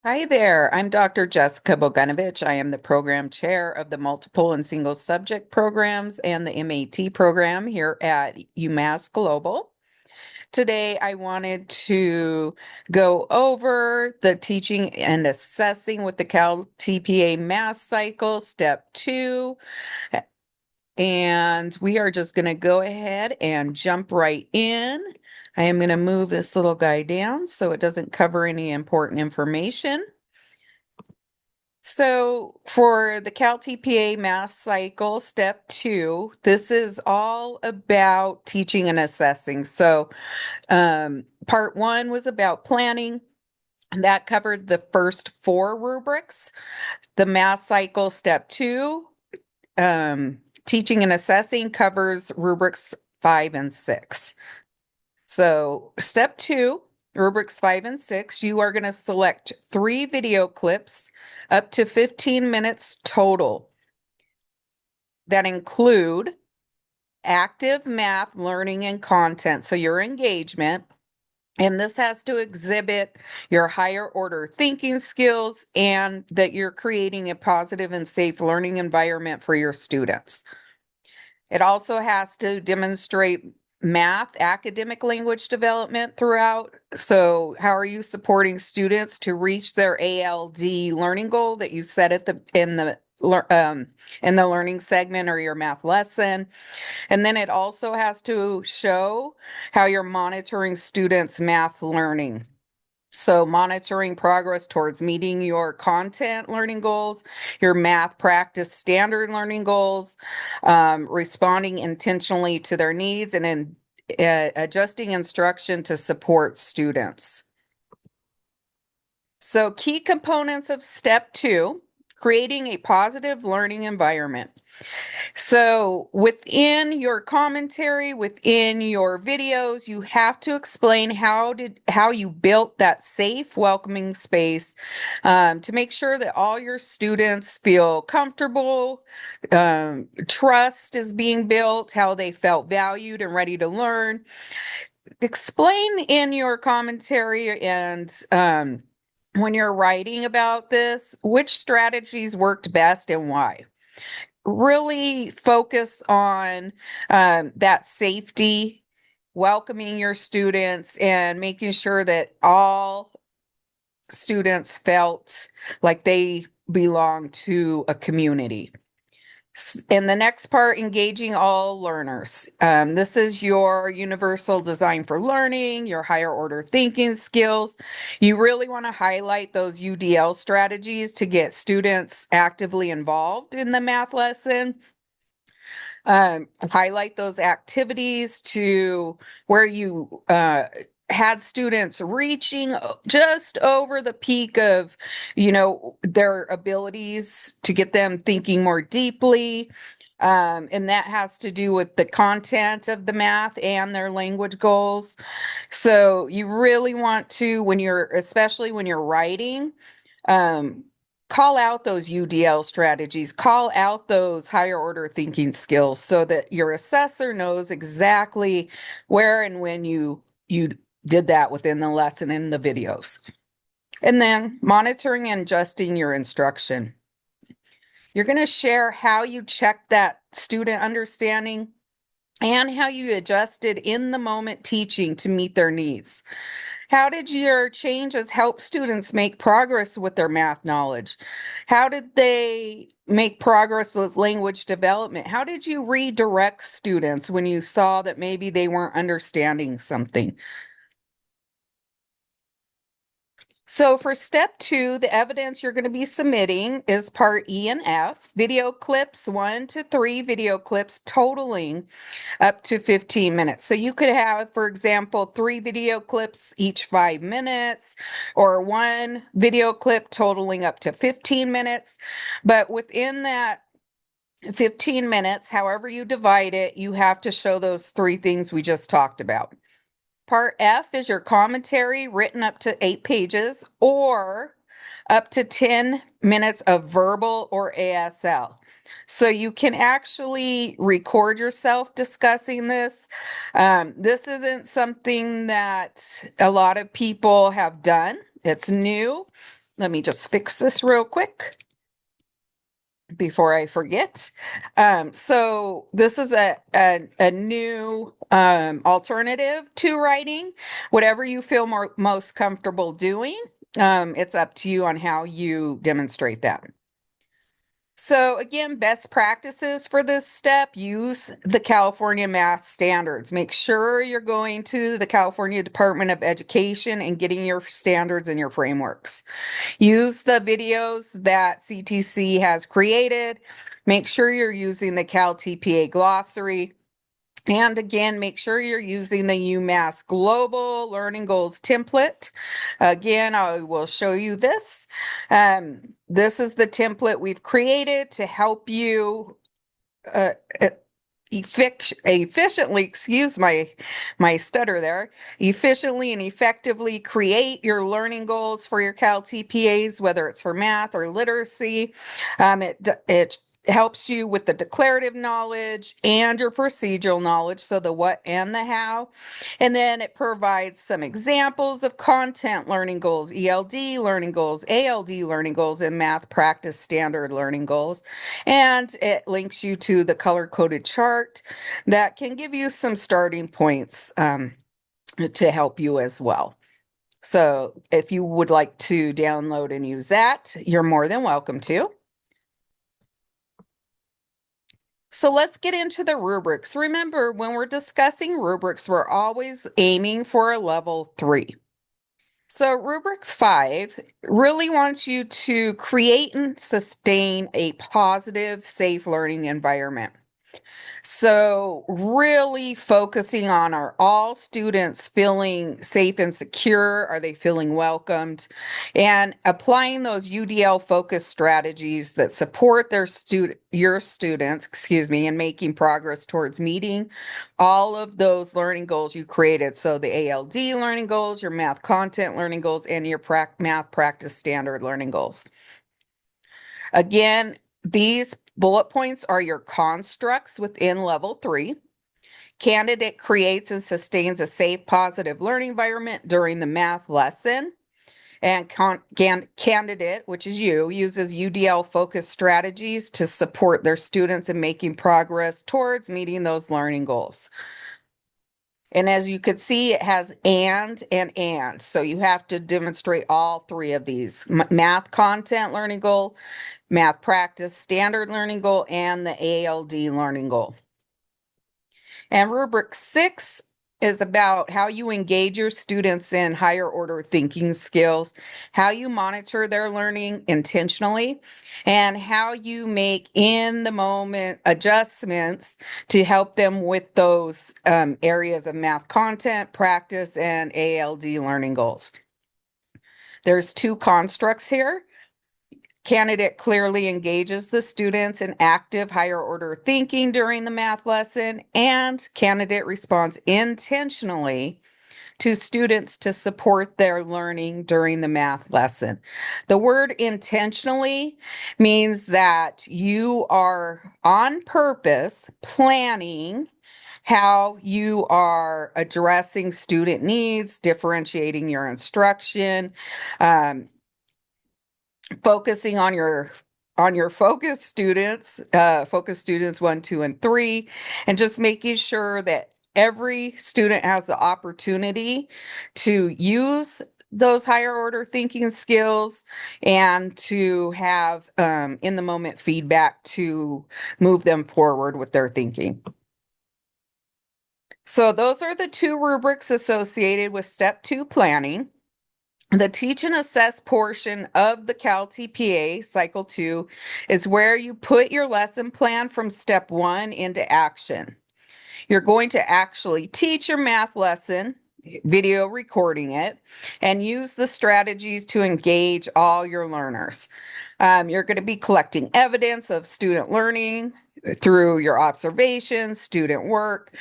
Hi there, I'm Dr. Jessica Boganovich. I am the program chair of the multiple and single subject programs and the MAT program here at UMass Global. Today, I wanted to go over the teaching and assessing with the CalTPA Math Cycle Step 2. And we are just going to go ahead and jump right in. I am going to move this little guy down so it doesn't cover any important information. So for the CalTPA Math Cycle Step 2, this is all about teaching and assessing. So part 1 was about planning. And that covered the first 4 rubrics. The Math Cycle Step 2, teaching and assessing, covers rubrics 5 and 6. So step 2, rubrics 5 and 6, you are going to select 3 video clips up to 15 minutes total that include active math learning and content. So your engagement, and this has to exhibit your higher order thinking skills and that you're creating a positive and safe learning environment for your students. It also has to demonstrate math, academic language development throughout. So how are you supporting students to reach their ALD learning goal that you set at in the learning segment or your math lesson? And then it also has to show how you're monitoring students' math learning. So monitoring progress towards meeting your content learning goals, your math practice standard learning goals, responding intentionally to their needs, and adjusting instruction to support students. So key components of step 2, creating a positive learning environment. So within your commentary, within your videos, you have to explain how you built that safe, welcoming space to make sure that all your students feel comfortable, trust is being built, how they felt valued and ready to learn. Explain in your commentary and when you're writing about this, which strategies worked best and why. Really focus on that safety, welcoming your students, and making sure that all students felt like they belong to a community. And the next part, engaging all learners. This is your universal design for learning, your higher order thinking skills. You really want to highlight those UDL strategies to get students actively involved in the math lesson. Highlight those activities to where you had students reaching just over the peak of, their abilities to get them thinking more deeply. And that has to do with the content of the math and their language goals. So you really want to, especially when you're writing, call out those UDL strategies, call out those higher order thinking skills so that your assessor knows exactly where and when you did that within the lesson in the videos. And then monitoring and adjusting your instruction. You're going to share how you check that student understanding and how you adjusted in the moment teaching to meet their needs. How did your changes help students make progress with their math knowledge? How did they make progress with language development? How did you redirect students when you saw that maybe they weren't understanding something? So for step 2, the evidence you're going to be submitting is part E and F, video clips, 1 to 3 video clips totaling up to 15 minutes. So you could have, for example, 3 video clips each 5 minutes, or 1 video clip totaling up to 15 minutes. But within that 15 minutes, however you divide it, you have to show those 3 things we just talked about. Part F is your commentary written up to 8 pages or up to 10 minutes of verbal or ASL. So you can actually record yourself discussing this. This isn't something that a lot of people have done. It's new. let me just fix this real quick before I forget. So this is a new alternative to writing. Whatever you feel most comfortable doing, it's up to you on how you demonstrate that. So again, best practices for this step, use the California math standards. Make sure you're going to the California Department of Education and getting your standards and your frameworks. Use the videos that CTC has created. Make sure you're using the CalTPA glossary. And again, make sure you're using the UMass Global Learning Goals template. Again, I will show you this. This is the template we've created to help you efficiently, excuse my stutter there, efficiently and effectively create your learning goals for your CalTPAs, whether it's for math or literacy. It helps you with the declarative knowledge and your procedural knowledge, so the what and the how. And then it provides some examples of content learning goals, ELD learning goals, ALD learning goals, and math practice standard learning goals. And it links you to the color-coded chart that can give you some starting points to help you as well. So if you would like to download and use that, you're more than welcome to. So let's get into the rubrics. Remember, when we're discussing rubrics, we're always aiming for a level 3. So rubric 5 really wants you to create and sustain a positive, safe learning environment. So really focusing on, are all students feeling safe and secure? Are they feeling welcomed? And applying those UDL focused strategies that support your students, and making progress towards meeting all of those learning goals you created. So the ALD learning goals, your math content learning goals, and your math practice standard learning goals. Again, these bullet points are your constructs within level 3. Candidate creates and sustains a safe, positive learning environment during the math lesson. And candidate, which is you, uses UDL focused strategies to support their students in making progress towards meeting those learning goals. And as you can see, it has and. So you have to demonstrate all 3 of these: math content learning goal, math practice standard learning goal, and the ALD learning goal. And rubric 6 is about how you engage your students in higher order thinking skills, how you monitor their learning intentionally, and how you make in the moment adjustments to help them with those areas of math content, practice, and ALD learning goals. There's 2 constructs here. Candidate clearly engages the students in active higher order thinking during the math lesson, and candidate responds intentionally to students to support their learning during the math lesson. The word intentionally means that you are on purpose planning how you are addressing student needs, differentiating your instruction, focusing on your focus students 1, 2, and 3, and just making sure that every student has the opportunity to use those higher order thinking skills and to have in the moment feedback to move them forward with their thinking. So those are the 2 rubrics associated with step 2 planning. The teach and assess portion of the CalTPA Cycle 2 is where you put your lesson plan from step 1 into action. You're going to actually teach your math lesson, video recording it, and use the strategies to engage all your learners. You're going to be collecting evidence of student learning through your observations, student work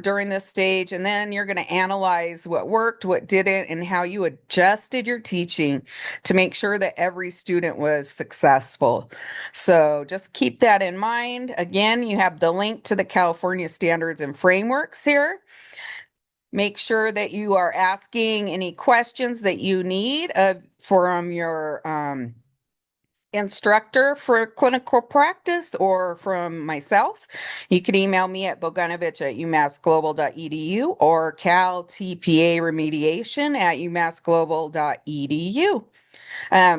during this stage, and then you're going to analyze what worked, what didn't, and how you adjusted your teaching to make sure that every student was successful. So just keep that in mind. Again, you have the link to the California Standards and Frameworks here. Make sure that you are asking any questions that you need from your instructor for clinical practice or from myself. You can email me at boganovich@umassglobal.edu or caltpa remediation@umassglobal.edu.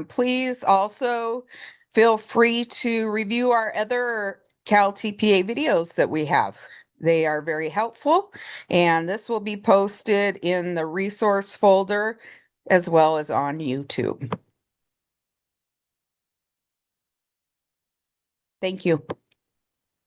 Please also feel free to review our other CalTPA videos that we have. They are very helpful, and this will be posted in the resource folder as well as on YouTube. Thank you.